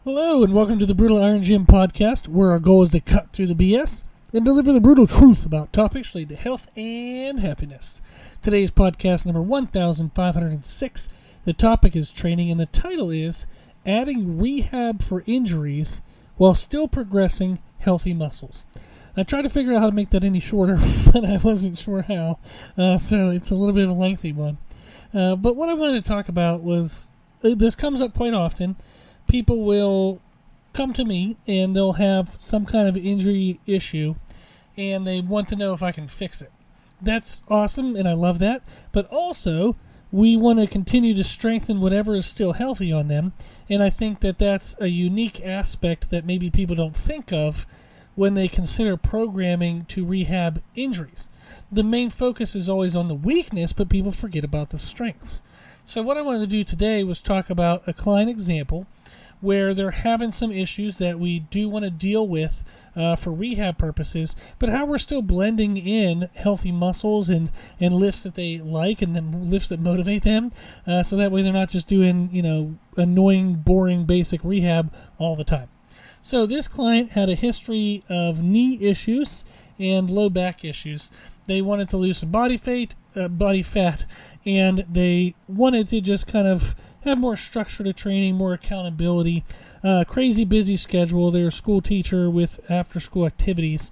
Hello and welcome to the Brutal Iron Gym podcast, where our goal is to cut through the BS and deliver the brutal truth about topics related to health and happiness. Today's podcast number 1506. The topic is training and the title is Adding Rehab for Injuries While Still Progressing Healthy Muscles. I tried to figure out how to make that any shorter, but I wasn't sure how, so it's a little bit of a lengthy one. But what I wanted to talk about was, this comes up quite often. People will come to me and they'll have some kind of injury issue and they want to know if I can fix it. That's awesome and I love that, but also we want to continue to strengthen whatever is still healthy on them, and I think that that's a unique aspect that maybe people don't think of when they consider programming to rehab injuries. The main focus is always on the weakness, but people forget about the strengths. So what I wanted to do today was talk about a client example where they're having some issues that we do want to deal with for rehab purposes, but how we're still blending in healthy muscles and lifts that they like and then lifts that motivate them, so that way they're not just doing, annoying, boring, basic rehab all the time. So this client had a history of knee issues and low back issues. They wanted to lose some body fat, and they wanted to just kind of have more structure to training, more accountability, crazy busy schedule. They're a school teacher with after-school activities.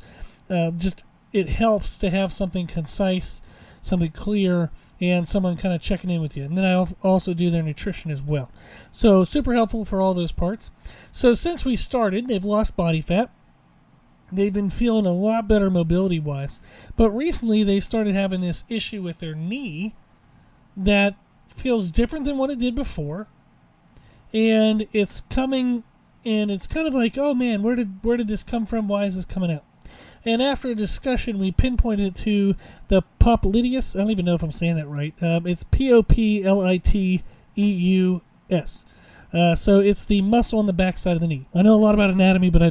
It helps to have something concise, something clear, and someone kind of checking in with you. And then I also do their nutrition as well. So super helpful for all those parts. So since we started, they've lost body fat. They've been feeling a lot better mobility-wise. But recently they started having this issue with their knee that feels different than what it did before, and it's coming, and it's kind of like, oh man, where did this come from? Why is this coming out? And after a discussion, we pinpointed it to the popliteus. I don't even know if I'm saying that right. It's Popliteus. So it's the muscle on the back side of the knee. I know a lot about anatomy, but I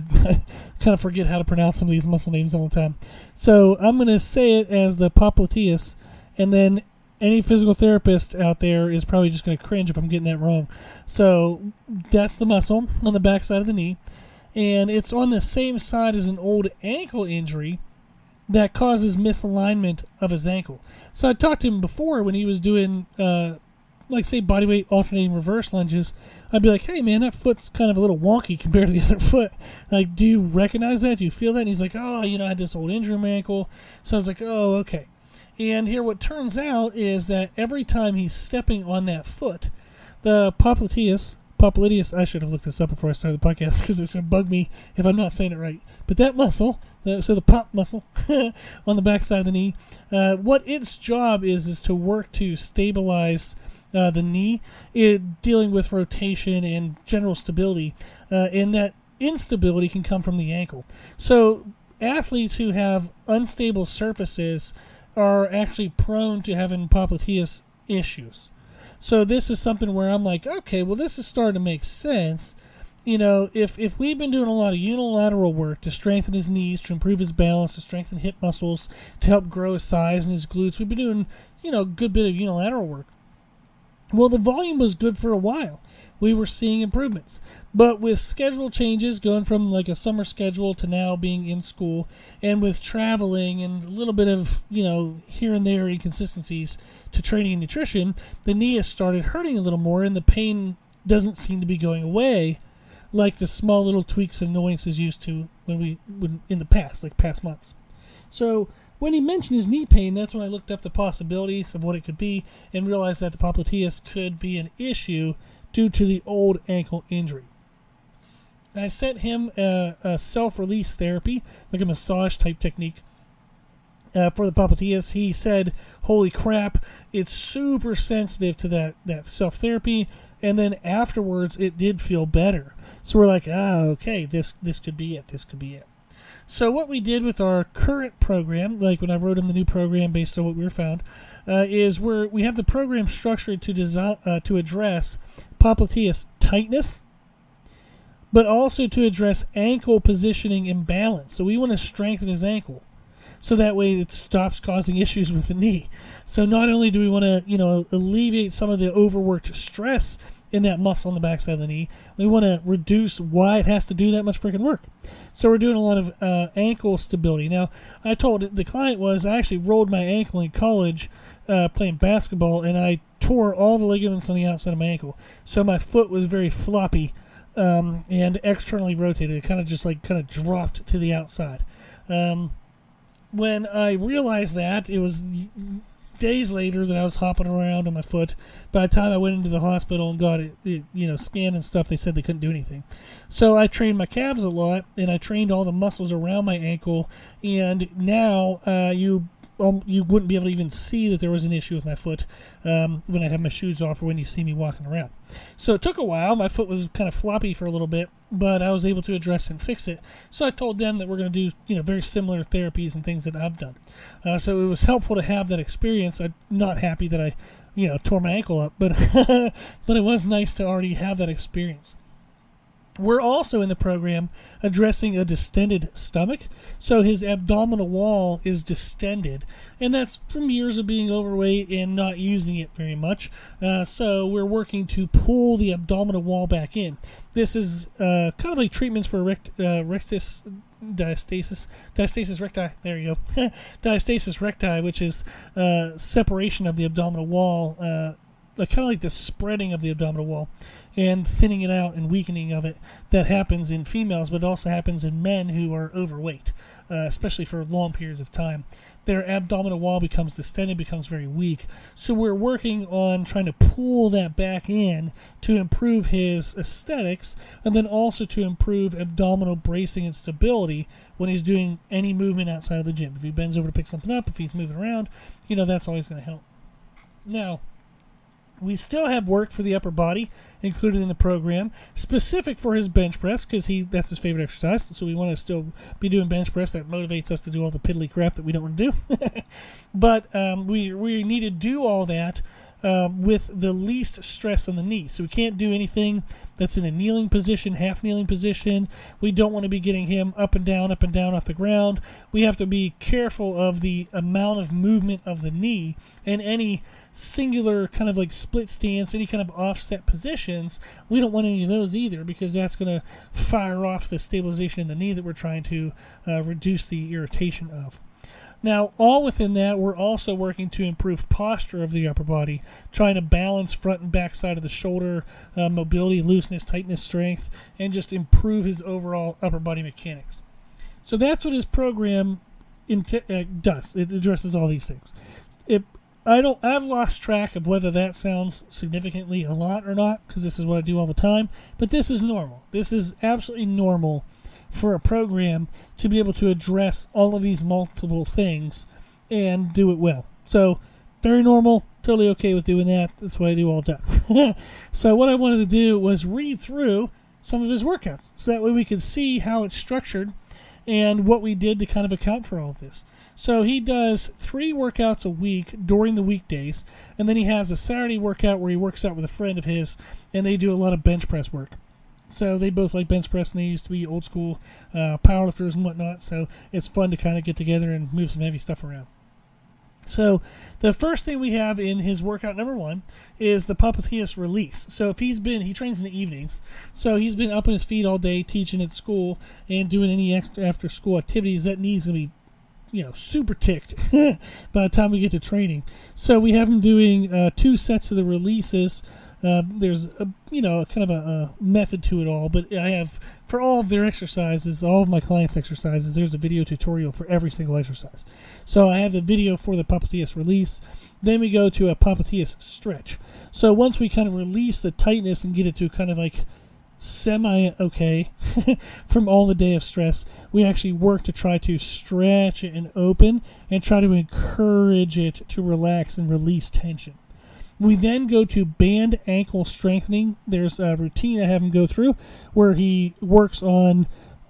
kind of forget how to pronounce some of these muscle names all the time. So I'm going to say it as the popliteus, and then any physical therapist out there is probably just going to cringe if I'm getting that wrong. So that's the muscle on the back side of the knee, and it's on the same side as an old ankle injury that causes misalignment of his ankle. So I talked to him before when he was doing, say, bodyweight alternating reverse lunges. I'd be like, hey man, that foot's kind of a little wonky compared to the other foot. Like, do you recognize that? Do you feel that? And he's like, oh, I had this old injury in my ankle. So I was like, oh, okay. And here what turns out is that every time he's stepping on that foot, the popliteus, I should have looked this up before I started the podcast because it's going to bug me if I'm not saying it right. But that muscle, the pop muscle on the back side of the knee, what its job is to work to stabilize the knee, dealing with rotation and general stability, and that instability can come from the ankle. So athletes who have unstable surfaces are actually prone to having popliteus issues. So this is something where I'm like, okay, well, this is starting to make sense. If we've been doing a lot of unilateral work to strengthen his knees, to improve his balance, to strengthen hip muscles, to help grow his thighs and his glutes, we've been doing, a good bit of unilateral work. Well, the volume was good for a while. We were seeing improvements. But with schedule changes, going from like a summer schedule to now being in school, and with traveling and a little bit of, here and there inconsistencies to training and nutrition, the knee has started hurting a little more, and the pain doesn't seem to be going away like the small little tweaks and annoyances used to when in the past, like past months. So when he mentioned his knee pain, that's when I looked up the possibilities of what it could be and realized that the popliteus could be an issue due to the old ankle injury. I sent him a self-release therapy, like a massage type technique for the popliteus. He said, holy crap, it's super sensitive to that self-therapy, and then afterwards it did feel better. So we're like, okay, this could be it. So what we did with our current program, like when I wrote him the new program based on what we found, is we have the program structured to address popliteus tightness, but also to address ankle positioning and balance. So we want to strengthen his ankle, so that way it stops causing issues with the knee. So not only do we want to, alleviate some of the overworked stress in that muscle on the backside of the knee. We want to reduce why it has to do that much freaking work. So we're doing a lot of ankle stability. Now, I told the client I actually rolled my ankle in college playing basketball, and I tore all the ligaments on the outside of my ankle. So my foot was very floppy and externally rotated. It kind of dropped to the outside. When I realized that, it was days later that I was hopping around on my foot. By the time I went into the hospital and got it scanned and stuff, they said they couldn't do anything. So I trained my calves a lot, and I trained all the muscles around my ankle, and now you wouldn't be able to even see that there was an issue with my foot when I have my shoes off or when you see me walking around. So it took a while. My foot was kind of floppy for a little bit, but I was able to address and fix it. So I told them that we're going to do very similar therapies and things that I've done. So it was helpful to have that experience. I'm not happy that I tore my ankle up, but but it was nice to already have that experience. We're also in the program addressing a distended stomach. So his abdominal wall is distended, and that's from years of being overweight and not using it very much. So we're working to pull the abdominal wall back in. This is kind of like treatments for rectus diastasis recti. There you go. Diastasis recti, which is separation of the abdominal wall, kind of like the spreading of the abdominal wall and thinning it out and weakening of it. That happens in females, but it also happens in men who are overweight, especially for long periods of time. Their abdominal wall becomes distended, becomes very weak. So we're working on trying to pull that back in to improve his aesthetics, and then also to improve abdominal bracing and stability when he's doing any movement outside of the gym. If he bends over to pick something up, if he's moving around, that's always going to help. Now, we still have work for the upper body included in the program, specific for his bench press, because that's his favorite exercise. So we want to still be doing bench press. That motivates us to do all the piddly crap that we don't want to do. But we need to do all that with the least stress on the knee. So we can't do anything that's in a kneeling position, half kneeling position. We don't want to be getting him up and down off the ground. We have to be careful of the amount of movement of the knee, and any singular kind of like split stance, any kind of offset positions. We don't want any of those either, because that's going to fire off the stabilization in the knee that we're trying to reduce the irritation of. Now, all within that, we're also working to improve posture of the upper body, trying to balance front and back side of the shoulder, mobility, looseness, tightness, strength, and just improve his overall upper body mechanics. So that's what his program does. It addresses all these things. I've lost track of whether that sounds significantly a lot or not, because this is what I do all the time, but this is normal. This is absolutely normal for a program to be able to address all of these multiple things and do it well. So, very normal, totally okay with doing that. That's what I do all the time. So what I wanted to do was read through some of his workouts, so that way we could see how it's structured and what we did to kind of account for all of this. So he does 3 workouts a week during the weekdays, and then he has a Saturday workout where he works out with a friend of his, and they do a lot of bench press work. So they both like bench press, and they used to be old school powerlifters and whatnot, so it's fun to kind of get together and move some heavy stuff around. So the first thing we have in his workout number 1 is the popliteus release. So if he trains in the evenings, so he's been up on his feet all day teaching at school and doing any extra after school activities, that knee's going to be super ticked by the time we get to training. So we have him doing 2 sets of the releases. There's kind of a method to it all, but I have, for all of their exercises, all of my clients' exercises, there's a video tutorial for every single exercise. So I have the video for the popliteus release. Then we go to a popliteus stretch. So once we kind of release the tightness and get it to kind of like semi-okay from all the day of stress, we actually work to try to stretch it and open and try to encourage it to relax and release tension. We then go to band ankle strengthening. There's a routine I have him go through where he works on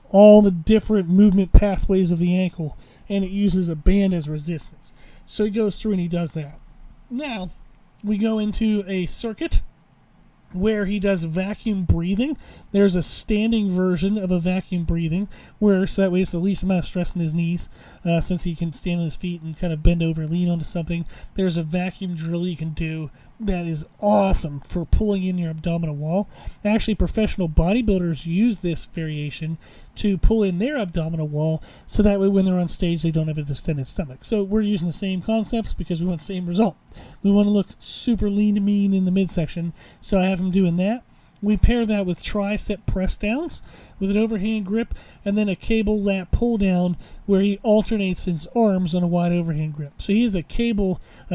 all the different movement pathways of the ankle, and it uses a band as resistance. So he goes through and he does that. Now, we go into a circuit where he does vacuum breathing. There's a standing version of a vacuum breathing where, so that way it's the least amount of stress in his knees, since he can stand on his feet and kind of bend over, lean onto something. There's a vacuum drill you can do that is awesome for pulling in your abdominal wall. Actually, professional bodybuilders use this variation to pull in their abdominal wall, so that way when they're on stage they don't have a distended stomach. So we're using the same concepts because we want the same result. We want to look super lean to mean in the midsection, so I have him doing that. We pair that with tricep press downs with an overhand grip, and then a cable lat pull down where he alternates his arms on a wide overhand grip. So he has a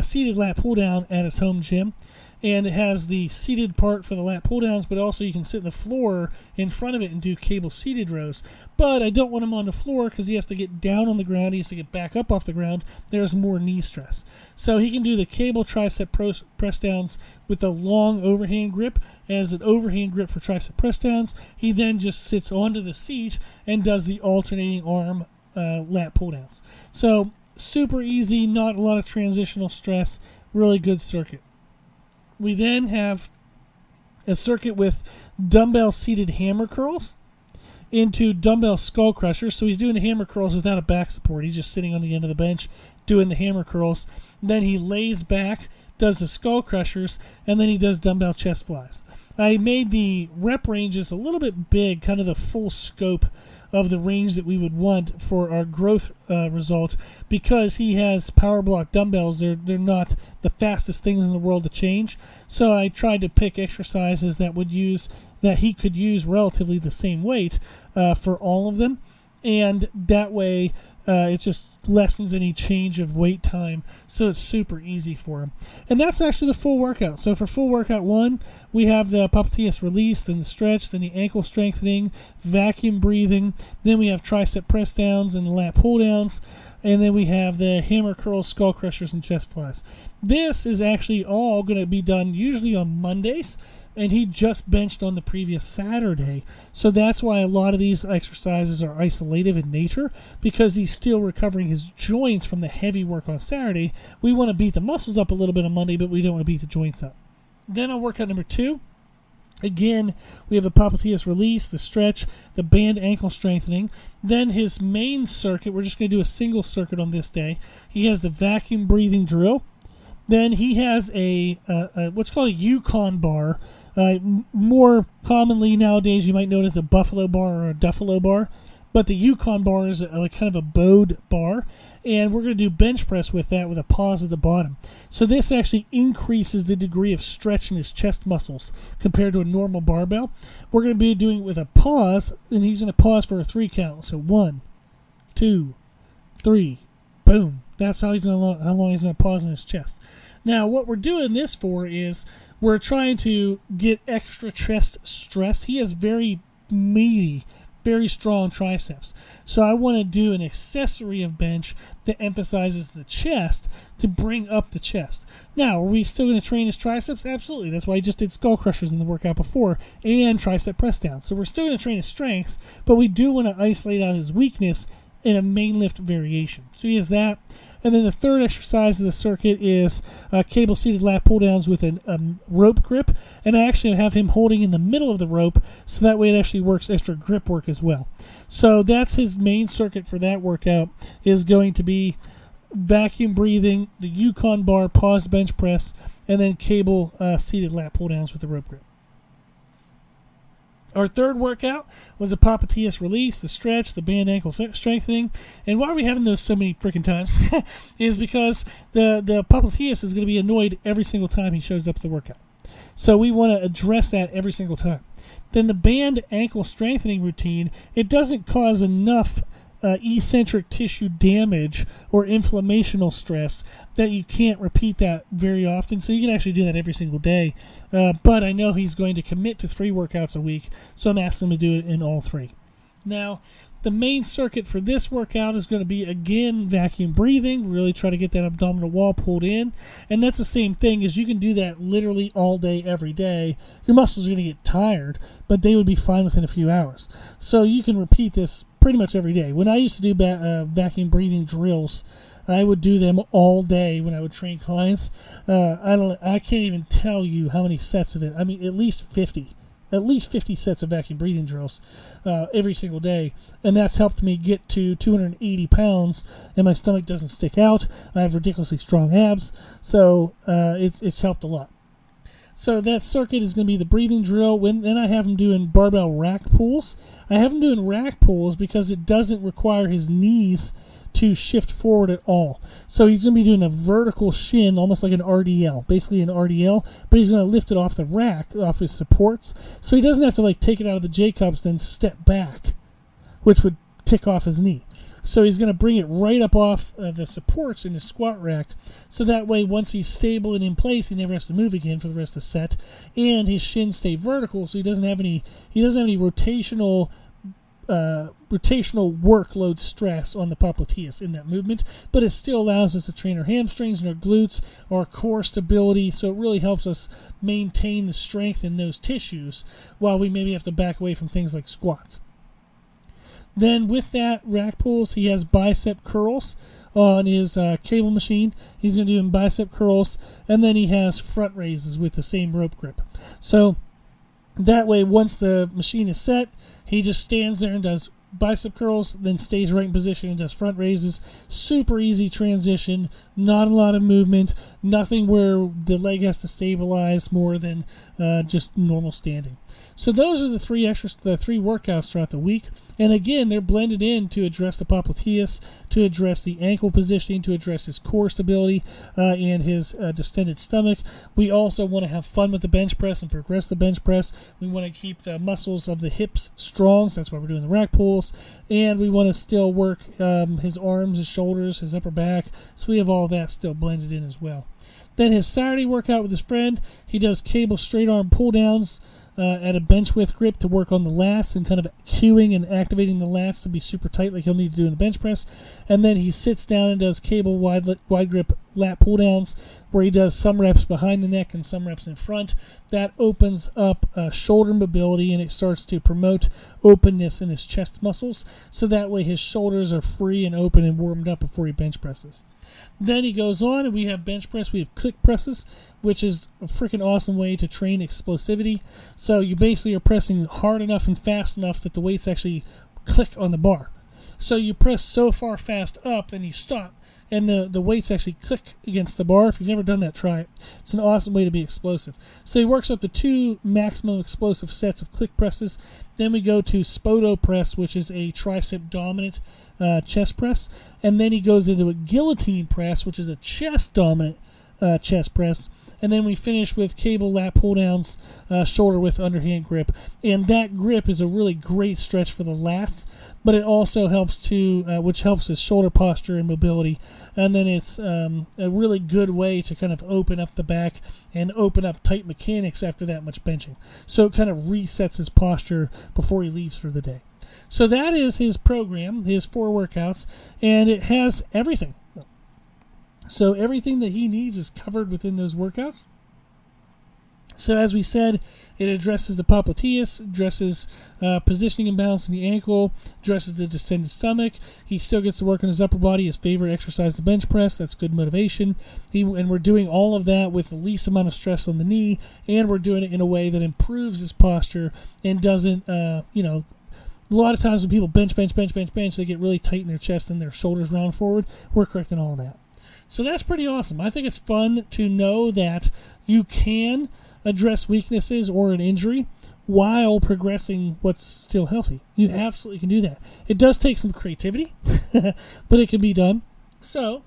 seated lat pull down at his home gym, and it has the seated part for the lat pull downs, but also you can sit on the floor in front of it and do cable seated rows. But I don't want him on the floor because he has to get down on the ground, he has to get back up off the ground. There's more knee stress. So he can do the cable tricep press downs with the long overhand grip as an overhand grip for tricep press downs. He then just sits onto the seat and does the alternating arm lat pull downs. So super easy, not a lot of transitional stress, really good circuit. We then have a circuit with dumbbell seated hammer curls into dumbbell skull crushers. So he's doing the hammer curls without a back support. He's just sitting on the end of the bench doing the hammer curls. Then he lays back, does the skull crushers, and then he does dumbbell chest flies. I made the rep ranges a little bit big, kind of the full scope of the range that we would want for our growth result, because he has power block dumbbells. They're not the fastest things in the world to change. So I tried to pick exercises that he could use relatively the same weight for all of them, and that way it just lessens any change of weight time, so it's super easy for him. And that's actually the full workout. So for full workout 1, we have the popliteus release, then the stretch, then the ankle strengthening, vacuum breathing, then we have tricep press downs and the lat pull downs, and then we have the hammer curls, skull crushers, and chest flies. This is actually all going to be done usually on Mondays, and he just benched on the previous Saturday. So that's why a lot of these exercises are isolative in nature, because he's still recovering his joints from the heavy work on Saturday. We want to beat the muscles up a little bit on Monday, but we don't want to beat the joints up. Then on workout number 2, again, we have the popliteus release, the stretch, the band ankle strengthening. Then his main circuit, we're just going to do a single circuit on this day. He has the vacuum breathing drill. Then he has a what's called a Yukon bar. More commonly nowadays, you might know it as a buffalo bar or a duffalo bar. But the Yukon bar is kind of a bowed bar. And we're going to do bench press with that with a pause at the bottom. So this actually increases the degree of stretch in his chest muscles compared to a normal barbell. We're going to be doing it with a pause, and he's going to pause for a 3 count. So 1, 2, 3, boom. That's how long he's going to pause in his chest. Now, what we're doing this for is we're trying to get extra chest stress. He has very meaty, very strong triceps. So I want to do an accessory of bench that emphasizes the chest to bring up the chest. Now, are we still going to train his triceps? Absolutely. That's why I just did skull crushers in the workout before and tricep press downs. So we're still going to train his strengths, but we do want to isolate out his weakness in a main lift variation. So he has that. And then the third exercise of the circuit is cable seated lat pull downs with a rope grip. And I actually have him holding in the middle of the rope, so that way it actually works extra grip work as well. So that's his main circuit for that workout, is going to be vacuum breathing, the Yukon bar, paused bench press, and then cable seated lat pull downs with the rope grip. Our third workout was a popliteus release, the stretch, the band ankle strengthening. And why are we having those so many freaking times is because the popliteus is going to be annoyed every single time he shows up at the workout. So we want to address that every single time. Then the band ankle strengthening routine, it doesn't cause enough eccentric tissue damage or inflammational stress that you can't repeat that very often. So you can actually do that every single day. But I know he's going to commit to 3 workouts a week, so I'm asking him to do it in all 3. Now, the main circuit for this workout is going to be, again, vacuum breathing. Really try to get that abdominal wall pulled in. And that's the same thing, as you can do that literally all day, every day. Your muscles are going to get tired, but they would be fine within a few hours. So you can repeat this pretty much every day. When I used to do vacuum breathing drills, I would do them all day when I would train clients. I can't even tell you how many sets of it. I mean, at least 50 sets of vacuum breathing drills every single day, and that's helped me get to 280 pounds, and my stomach doesn't stick out. I have ridiculously strong abs, so it's helped a lot. So that circuit is going to be the breathing drill. Then I have him doing barbell rack pulls. I have him doing rack pulls because it doesn't require his knees to shift forward at all. So he's going to be doing a vertical shin, almost like an RDL, basically an RDL, but he's going to lift it off the rack, off his supports, so he doesn't have to like take it out of the J-cups, then step back, which would tick off his knee. So he's going to bring it right up off the supports in the squat rack, so that way once he's stable and in place, he never has to move again for the rest of the set, and his shins stay vertical, so he doesn't have any rotational workload stress on the popliteus in that movement, but it still allows us to train our hamstrings and our glutes, our core stability, so it really helps us maintain the strength in those tissues while we maybe have to back away from things like squats. Then with that rack pulls, he has bicep curls on his cable machine. He's going to do bicep curls, and then he has front raises with the same rope grip. So that way, once the machine is set, he just stands there and does bicep curls, then stays right in position and does front raises. Super easy transition, not a lot of movement, nothing where the leg has to stabilize more than just normal standing. So those are the three workouts throughout the week. And again, they're blended in to address the popliteus, to address the ankle positioning, to address his core stability and his distended stomach. We also want to have fun with the bench press and progress the bench press. We want to keep the muscles of the hips strong, so that's why we're doing the rack pulls. And we want to still work his arms, his shoulders, his upper back. So we have all that still blended in as well. Then his Saturday workout with his friend, he does cable straight arm pull downs at a bench width grip to work on the lats and kind of cueing and activating the lats to be super tight like he'll need to do in the bench press. And then he sits down and does cable wide grip lat pull downs where he does some reps behind the neck and some reps in front. That opens up shoulder mobility, and it starts to promote openness in his chest muscles, so that way his shoulders are free and open and warmed up before he bench presses. Then he goes on, and we have bench press. We have click presses, which is a freaking awesome way to train explosivity. So you basically are pressing hard enough and fast enough that the weights actually click on the bar. So you press so far fast up, then you stop, and the weights actually click against the bar. If you've never done that, try it. It's an awesome way to be explosive. So he works up to 2 maximum explosive sets of click presses. Then we go to Spoto press, which is a tricep dominant chest press. And then he goes into a guillotine press, which is a chest dominant chest press. And then we finish with cable lat pull downs, shoulder width underhand grip. And that grip is a really great stretch for the lats, but it also helps to, which helps his shoulder posture and mobility. And then it's a really good way to kind of open up the back and open up tight mechanics after that much benching. So it kind of resets his posture before he leaves for the day. So that is his program, his 4 workouts, and it has everything. So everything that he needs is covered within those workouts. So as we said, it addresses the popliteus, addresses positioning and balance in the ankle, addresses the distended stomach. He still gets to work on his upper body, his favorite exercise, the bench press. That's good motivation. And we're doing all of that with the least amount of stress on the knee, and we're doing it in a way that improves his posture and doesn't, a lot of times when people bench, they get really tight in their chest and their shoulders round forward. We're correcting all of that. So that's pretty awesome. I think it's fun to know that you can address weaknesses or an injury while progressing what's still healthy. You absolutely can do that. It does take some creativity, but it can be done. So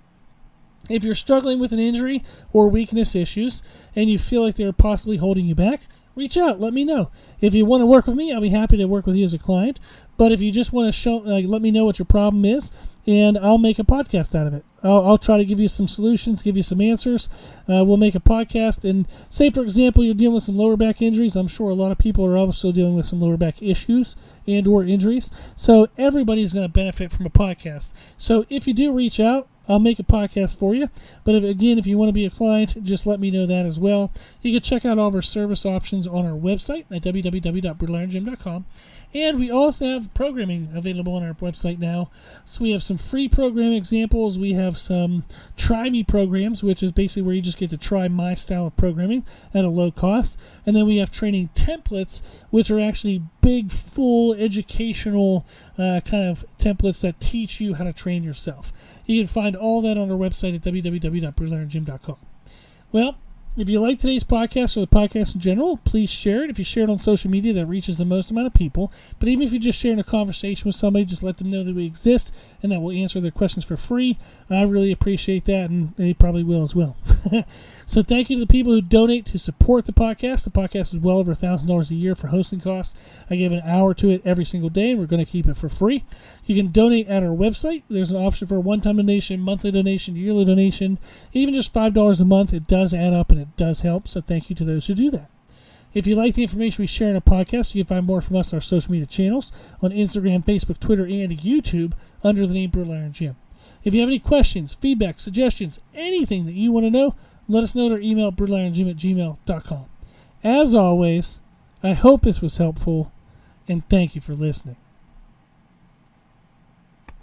if you're struggling with an injury or weakness issues and you feel like they're possibly holding you back, reach out. Let me know. If you want to work with me, I'll be happy to work with you as a client. But if you just want to let me know what your problem is, and I'll make a podcast out of it. I'll try to give you some solutions, give you some answers. We'll make a podcast, and say, for example, you're dealing with some lower back injuries. I'm sure a lot of people are also dealing with some lower back issues and or injuries. So everybody's going to benefit from a podcast. So if you do reach out, I'll make a podcast for you. But if you want to be a client, just let me know that as well. You can check out all of our service options on our website at www.brutalirongym.com. And we also have programming available on our website now. So we have some free program examples. We have some Try Me programs, which is basically where you just get to try my style of programming at a low cost. And then we have training templates, which are actually big, full, educational kind of templates that teach you how to train yourself. You can find all that on our website at www.brutalirongym.com. Well, if you like today's podcast or the podcast in general, please share it. If you share it on social media, that reaches the most amount of people. But even if you're just sharing a conversation with somebody, just let them know that we exist and that we'll answer their questions for free. I really appreciate that, and they probably will as well. So thank you to the people who donate to support the podcast. The podcast is well over $1,000 a year for hosting costs. I give an hour to it every single day, and we're going to keep it for free. You can donate at our website. There's an option for a one-time donation, monthly donation, yearly donation, even just $5 a month. It does add up, and it does help, so thank you to those who do that. If you like the information we share in a podcast, you can find more from us on our social media channels on Instagram, Facebook, Twitter, and YouTube under the name Brutal Iron Gym. If you have any questions, feedback, suggestions, anything that you want to know, let us know at our email, brutalirongym@gmail.com. As always, I hope this was helpful, and thank you for listening.